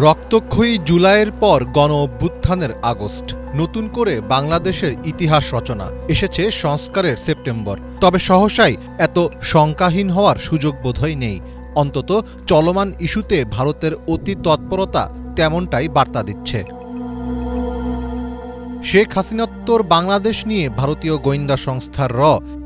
রক্তক্ষয়ী জুলাইয়ের পর গণ অভ্যুত্থানের আগস্ট, নতুন করে বাংলাদেশের ইতিহাস রচনা, এসেছে সংস্কারের সেপ্টেম্বর। তবে সহসাই এত শঙ্কাহীন হওয়ার সুযোগ বোধহয় নেই। অন্তত চলমান ইস্যুতে ভারতের অতি তৎপরতা তেমনটাই বার্তা দিচ্ছে। শেখ হাসিনোত্তর বাংলাদেশ নিয়ে ভারতীয় গোয়েন্দা সংস্থার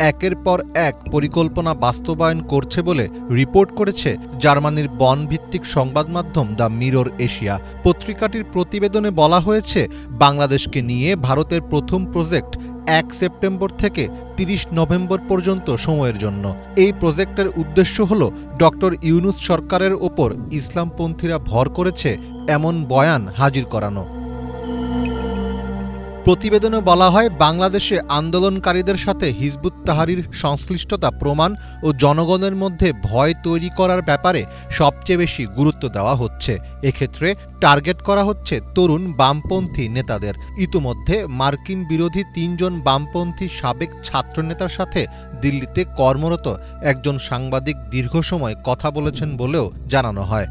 একের পর এক পরিকল্পনা বাস্তবায়ন করছে বলে রিপোর্ট করেছে জার্মানির বন ভিত্তিক সংবাদ মাধ্যম দ্য মিরর এশিয়া। পত্রিকাটির প্রতিবেদনে বলা হয়েছে, বাংলাদেশকে নিয়ে ভারতের প্রথম প্রজেক্ট 1 সেপ্টেম্বর থেকে 30 নভেম্বর পর্যন্ত সময়ের জন্য। এই প্রজেক্টের উদ্দেশ্য হল ডক্টর ইউনূস সরকারের ওপর ইসলামপন্থীরা ভর করেছে এমন বয়ান হাজির করানো। প্রতিবেদনে বলা হয়, বাংলাদেশে আন্দোলনকারীদের সাথে হিজবুত তাহরির সংশ্লিষ্টতা প্রমাণ ও জনগণের মধ্যে ভয় তৈরি করার ব্যাপারে সবচেয়ে বেশি গুরুত্ব দেওয়া হচ্ছে। এক্ষেত্রে টার্গেট করা হচ্ছে তরুণ বামপন্থী নেতাদের। ইতোমধ্যে মার্কিন বিরোধী 3 জন বামপন্থী সাবেক ছাত্রনেতার সাথে দিল্লিতে কর্মরত একজন সাংবাদিক দীর্ঘ সময় কথা বলেছেন বলেও জানানো হয়।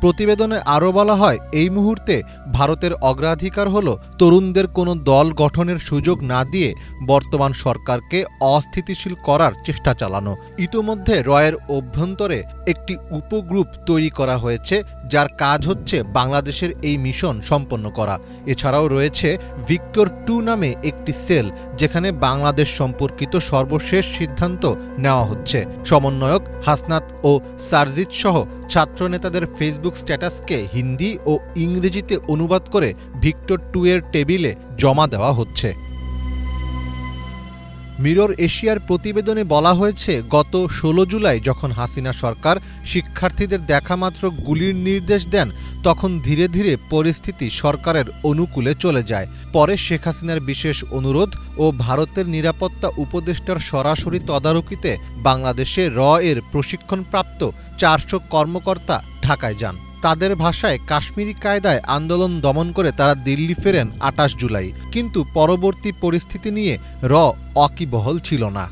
প্রতিবেদনে আরও বলা হয়, এই মুহূর্তে ভারতের অগ্রাধিকার হল তরুণদের কোনো দল গঠনের সুযোগ না দিয়ে বর্তমান সরকারকে অস্থিতিশীল করার চেষ্টা চালানো। ইতোমধ্যে রয়ের অভ্যন্তরে একটি উপগ্রুপ তৈরি করা হয়েছে, যার কাজ হচ্ছে বাংলাদেশের এই মিশন সম্পন্ন করা। এছাড়াও রয়েছে ভিক্টর 2 নামে একটি সেল, যেখানে বাংলাদেশ সম্পর্কিত সর্বশেষ সিদ্ধান্ত নেওয়া হচ্ছে। সমন্বয়ক হাসনাত ও সারজিৎ সহ ছাত্রনেতাদের ফেসবুক স্ট্যাটাসকে হিন্দি ও ইংরেজিতে অনুবাদ করে ভিক্টর 2 এর টেবিলে জমা দেওয়া হচ্ছে। মিরর এশিয়ার প্রতিবেদনে বলা হয়েছে, গত 16 জুলাই যখন হাসিনা সরকার শিক্ষার্থীদের দেখামাত্র গুলির নির্দেশ দেন, তখন ধীরে ধীরে পরিস্থিতি সরকারের অনুকূলে চলে যায়। পরে শেখ হাসিনার বিশেষ অনুরোধ ও ভারতের নিরাপত্তা উপদেষ্টার সরাসরি তদারকিতে বাংলাদেশে এর প্রশিক্ষণপ্রাপ্ত 400 কর্মকর্তা ঢাকায় যান। তাদের ভাষায়, কাশ্মীরি কায়দায় আন্দোলন দমন করে তারা দিল্লি ফেরেন 28 জুলাই। কিন্তু পরবর্তী পরিস্থিতি নিয়ে ওয়াকিবহল ছিল না।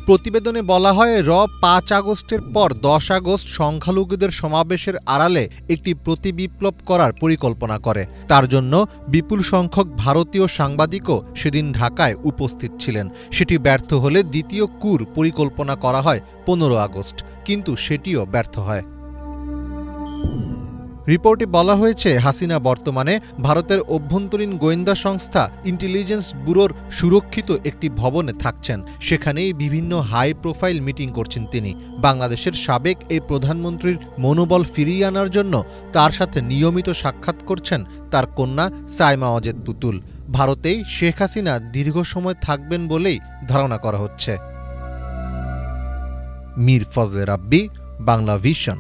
প্রতিবেদনে বলা হয়, 5 আগস্টের পর 10 আগস্ট সংখ্যালঘুদের সমাবেশের আড়ালে একটি প্রতিবিপ্লব করার পরিকল্পনা করে। তার জন্য বিপুল সংখ্যক ভারতীয় সাংবাদিকও সেদিন ঢাকায় উপস্থিত ছিলেন। সেটি ব্যর্থ হলে দ্বিতীয় কুর পরিকল্পনা করা হয় 15 আগস্ট, কিন্তু সেটিও ব্যর্থ হয়। রিপোর্টে বলা হয়েছে, হাসিনা বর্তমানে ভারতের অভ্যন্তরীণ গোয়েন্দা সংস্থা ইন্টেলিজেন্স ব্যুরোর সুরক্ষিত একটি ভবনে থাকছেন। সেখানেই বিভিন্ন হাই প্রোফাইল মিটিং করছেন তিনি। বাংলাদেশের সাবেক এই প্রধানমন্ত্রীর মনোবল ফিরিয়ে আনার জন্য তার সাথে নিয়মিত সাক্ষাৎ করছেন তার কন্যা সাইমা ওয়াজেদ পুতুল। ভারতেই শেখ হাসিনা দীর্ঘ সময় থাকবেন বলেই ধারণা করা হচ্ছে। মীর ফজলে রাব্বি, বাংলা ভিশন।